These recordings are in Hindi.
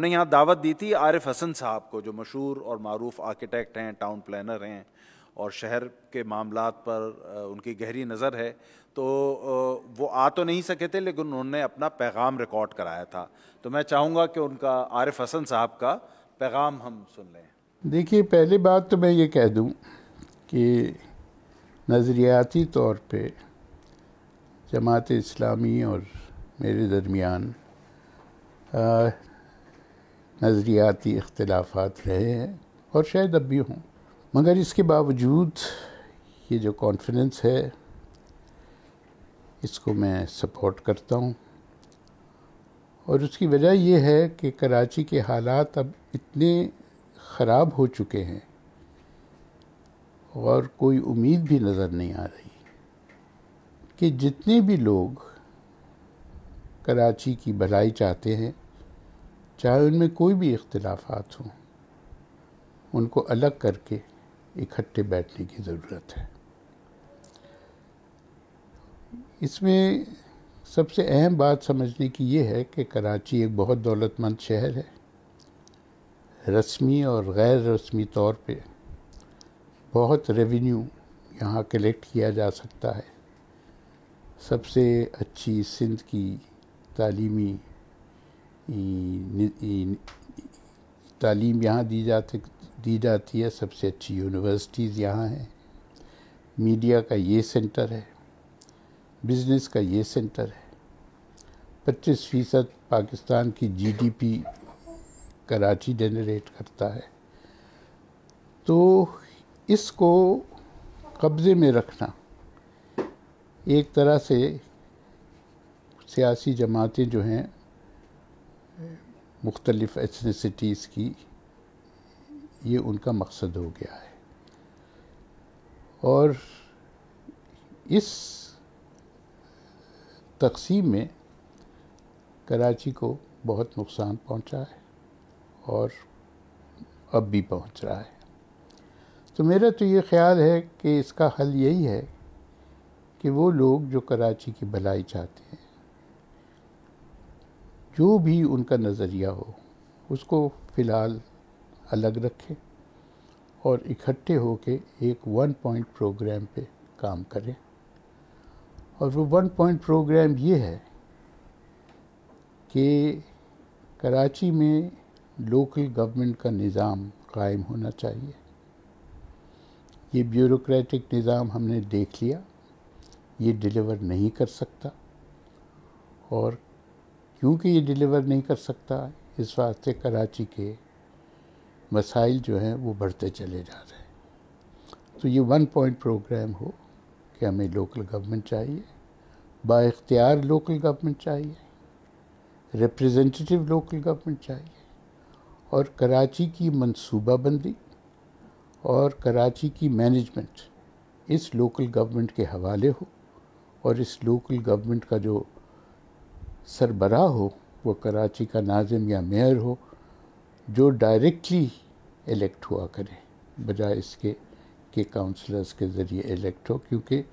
ने यहाँ दावत दी थी आरिफ हसन साहब को, जो मशहूर और मारूफ आर्किटेक्ट हैं, टाउन प्लानर हैं और शहर के मामलात पर उनकी गहरी नज़र है। तो वो आ तो नहीं सके थे, लेकिन उन्होंने अपना पैगाम रिकॉर्ड कराया था। तो मैं चाहूँगा कि उनका, आरिफ हसन साहब का पैगाम हम सुन लें। देखिए, पहली बात तो मैं ये कह दूं कि नज़रियाती तौर पे जमात इस्लामी और मेरे दरमियान नज़रियाती इख्तिलाफ़ात रहे हैं और शायद अब भी हों, मगर इसके बावजूद ये जो कॉन्फिडेंस है इसको मैं सपोर्ट करता हूँ। और उसकी वजह ये है कि कराची के हालात अब इतने ख़राब हो चुके हैं और कोई उम्मीद भी नज़र नहीं आ रही कि जितने भी लोग कराची की भलाई चाहते हैं, चाहे उनमें कोई भी इख्तिलाफात हों, उनको अलग करके इकट्ठे बैठने की ज़रूरत है। इसमें सबसे अहम बात समझने की ये है कि कराची एक बहुत दौलतमंद शहर है। रस्मी और गैर रस्मी तौर पे बहुत रेवेन्यू यहाँ कलेक्ट किया जा सकता है। सबसे अच्छी सिंध की तालीमी तालीम यहाँ दी जाती है। सबसे अच्छी यूनिवर्सिटीज़ यहाँ हैं। मीडिया का ये सेंटर है, बिज़नेस का ये सेंटर है। 25% पाकिस्तान की जीडीपी कराची जनरेट करता है। तो इसको कब्ज़े में रखना, एक तरह से सियासी जमातें जो हैं मुख्तलिफ़ एथनिसिटीज़ की, ये उनका मकसद हो गया है। और इस तक़सीम में कराची को बहुत नुकसान पहुंचा है और अब भी पहुंच रहा है। तो मेरा तो ये ख्याल है कि इसका हल यही है कि वो लोग जो कराची की भलाई चाहते हैं, जो भी उनका नज़रिया हो, उसको फ़िलहाल अलग रखें और इकट्ठे होके एक 1 पॉइंट प्रोग्राम पे काम करें। और वो 1 पॉइंट प्रोग्राम ये है कि कराची में लोकल गवर्नमेंट का निज़ाम कायम होना चाहिए। ये ब्यूरोक्रेटिक निज़ाम हमने देख लिया, ये डिलीवर नहीं कर सकता। और क्योंकि ये डिलीवर नहीं कर सकता, इस वास्ते कराची के मसाइल जो हैं वो बढ़ते चले जा रहे हैं। तो ये 1 पॉइंट प्रोग्राम हो कि हमें लोकल गवर्नमेंट चाहिए, बाइख्तियार लोकल गवर्नमेंट चाहिए, रिप्रेजेंटेटिव लोकल गवर्नमेंट चाहिए, और कराची की मंसूबाबंदी और कराची की मैनेजमेंट इस लोकल गवर्नमेंट के हवाले हो। और इस लोकल गवर्नमेंट का जो सरबराह हो वो कराची का नाज़िम या मेयर हो, जो डायरेक्टली इलेक्ट हुआ करे, बजाय इसके कि काउंसलर्स के ज़रिए इलेक्ट हो, क्योंकि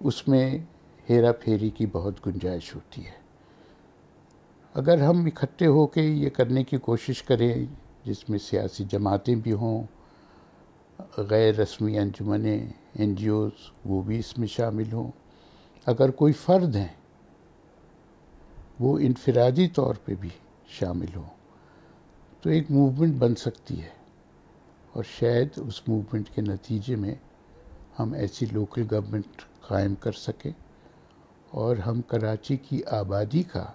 उसमें हेरा फेरी की बहुत गुंजाइश होती है। अगर हम इकट्ठे होकर ये करने की कोशिश करें, जिसमें सियासी जमातें भी हों, गैर रस्मी अंजुमनें, NGOs वो भी इसमें शामिल हों, अगर कोई फ़र्द हैं वो इनफरादी तौर पे भी शामिल हों, तो एक मूवमेंट बन सकती है। और शायद उस मूवमेंट के नतीजे में हम ऐसी लोकल गवर्नमेंट कायम कर सकें और हम कराची की आबादी का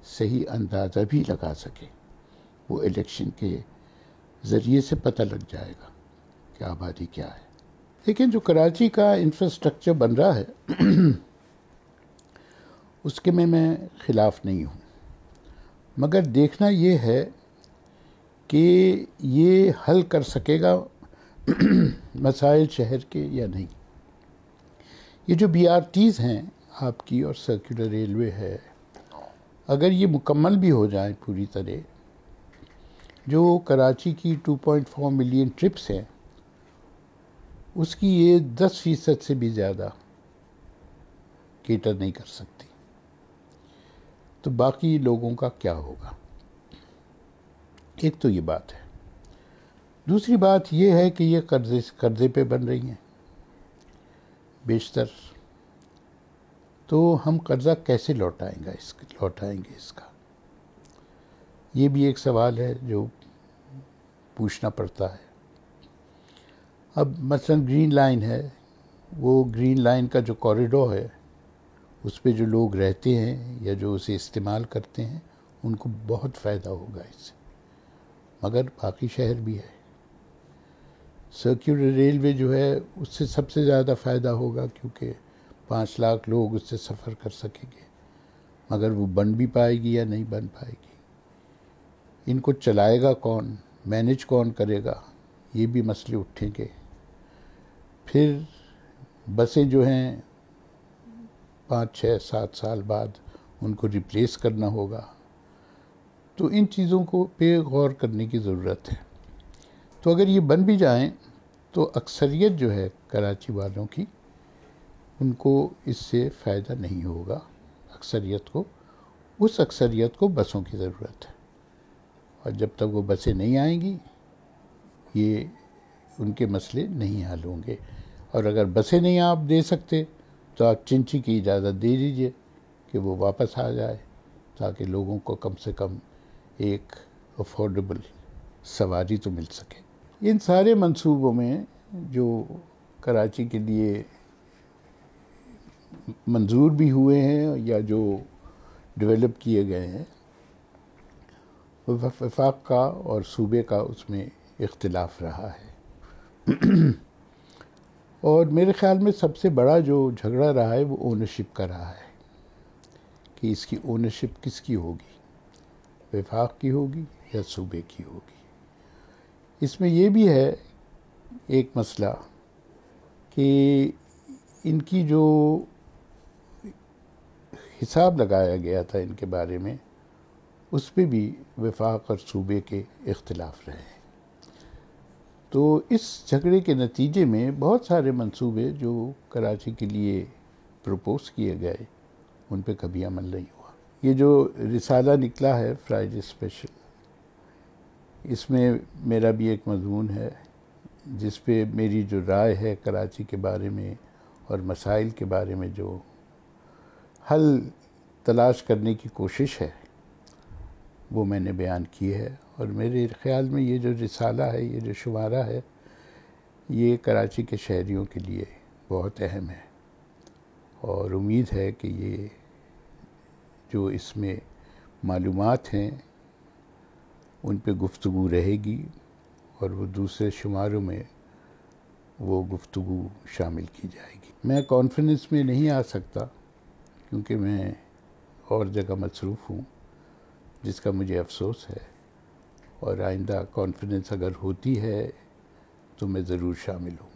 सही अंदाज़ा भी लगा सकें। वो इलेक्शन के ज़रिए से पता लग जाएगा कि आबादी क्या है। लेकिन जो कराची का इंफ्रास्ट्रक्चर बन रहा है उसके में मैं ख़िलाफ़ नहीं हूँ, मगर देखना ये है कि ये हल कर सकेगा मसाइल शहर के या नहीं। ये जो BRTs हैं आपकी और सर्कुलर रेलवे है, अगर ये मुकम्मल भी हो जाए पूरी तरह, जो कराची की 2.4 मिलियन ट्रिप्स हैं उसकी ये 10% से भी ज़्यादा केटर नहीं कर सकती। तो बाकी लोगों का क्या होगा? एक तो ये बात है। दूसरी बात ये है कि ये कर्जे पे बन रही हैं बेशतर, तो हम कर्जा कैसे लौटाएंगे इसका, ये भी एक सवाल है जो पूछना पड़ता है। अब मसलन ग्रीन लाइन है, वो ग्रीन लाइन का जो कॉरिडोर है उस पे जो लोग रहते हैं या जो उसे इस्तेमाल करते हैं उनको बहुत फ़ायदा होगा इससे, मगर बाकी शहर भी है। सर्कुलर रेलवे जो है उससे सबसे ज़्यादा फ़ायदा होगा क्योंकि 5 लाख लोग उससे सफ़र कर सकेंगे, मगर वो बन भी पाएगी या नहीं बन पाएगी, इनको चलाएगा कौन, मैनेज कौन करेगा, ये भी मसले उठेंगे। फिर बसें जो हैं 5, 6, 7 साल बाद उनको रिप्लेस करना होगा, तो इन चीज़ों को पे गौर करने की ज़रूरत है। तो अगर ये बन भी जाएं तो अक्सरियत जो है कराची वालों की, उनको इससे फ़ायदा नहीं होगा। उस अक्सरियत को बसों की ज़रूरत है, और जब तक वो बसें नहीं आएंगी ये उनके मसले नहीं हल होंगे। और अगर बसें नहीं आप दे सकते तो आप चिंची की इजाज़त दे दीजिए कि वो वापस आ जाए, ताकि लोगों को कम से कम एक अफोर्डेबल सवारी तो मिल सके। इन सारे मंसूबों में जो कराची के लिए मंजूर भी हुए हैं या जो डेवलप किए गए हैं, वफाक का और सूबे का उसमें इख्तिलाफ रहा है। और मेरे ख्याल में सबसे बड़ा जो झगड़ा रहा है वो ओनरशिप का रहा है कि इसकी ओनरशिप किसकी होगी, वफाक की होगी या सूबे की होगी। इसमें ये भी है एक मसला कि इनकी जो हिसाब लगाया गया था इनके बारे में, उस पे भी वफाक और सूबे के इख्तिलाफ रहे हैं। तो इस झगड़े के नतीजे में बहुत सारे मंसूबे जो कराची के लिए प्रपोज़ किए गए उन पे कभी अमल नहीं हुआ। ये जो रिसाला निकला है फ्राइडे स्पेशल, इसमें मेरा भी एक मजमून है जिस पे मेरी जो राय है कराची के बारे में और मसाइल के बारे में जो हल तलाश करने की कोशिश है वो मैंने बयान की है। और मेरे ख़्याल में ये जो रिसाला है, ये जो शुमारा है, ये कराची के शहरियों के लिए बहुत अहम है, और उम्मीद है कि ये जो इसमें मालूमात हैं उन पे गुफ्तगू रहेगी और वो दूसरे शुमारों में वो गुफ्तगू शामिल की जाएगी। मैं कॉन्फ्रेंस में नहीं आ सकता क्योंकि मैं और जगह मसरूफ़ हूँ, जिसका मुझे अफसोस है, और आइंदा कॉन्फ्रेंस अगर होती है तो मैं ज़रूर शामिल हूँ।